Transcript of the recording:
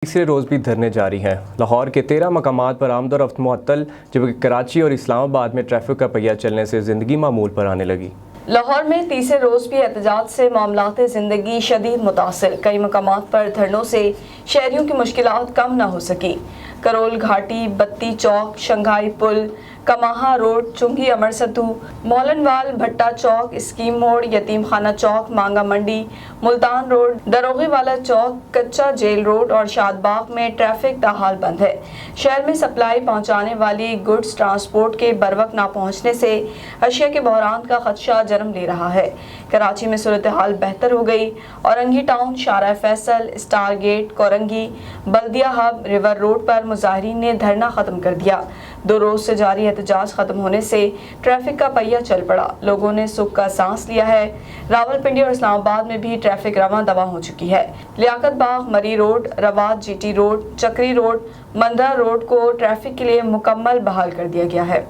تیسرے روز بھی دھرنے جاری ہیں۔ لاہور کے 13 مقامات پر آمد و رفت معطل، جبکہ کراچی اور اسلام آباد میں ٹریفک کا پہیہ چلنے سے زندگی معمول پر آنے لگی۔ لاہور میں تیسرے روز بھی احتجاج سے معاملات زندگی شدید متاثر، کئی مقامات پر دھرنوں سے شہریوں کی مشکلات کم نہ ہو سکی۔ کرول گھاٹی، بتی چوک، شنگھائی پل، کماہا روڈ، چنگی امر ستو، مولن وال، بھٹا چوک، اسکیم موڑ، یتیم خانہ چوک، مانگا منڈی، ملتان روڈ، دروغی والا چوک، کچا جیل روڈ اور شاد باغ میں ٹریفک تاحال بند ہے۔ شہر میں سپلائی پہنچانے والی گڈز ٹرانسپورٹ کے بروقت نہ پہنچنے سے اشیاء کے بحران کا خدشہ جنم لے رہا ہے۔ کراچی میں صورتحال بہتر ہو گئی۔ Orangi town, Shahrah Faisal, star gate, Korangi, Baldia Hub, river road پر مظاہرین نے دھرنا ختم کر دیا۔ 2 روز سے جاری احتجاج ختم ہونے سے ٹریفک کا پہیہ چل پڑا، لوگوں نے سکھ کا سانس لیا ہے۔ راولپنڈی اور اسلام آباد میں بھی ٹریفک رواں دواں ہو چکی ہے۔ لیاقت باغ، مری روڈ، رواد G T road, Chakri road, Mandra road کو ٹریفک کے لیے مکمل بحال کر دیا گیا ہے۔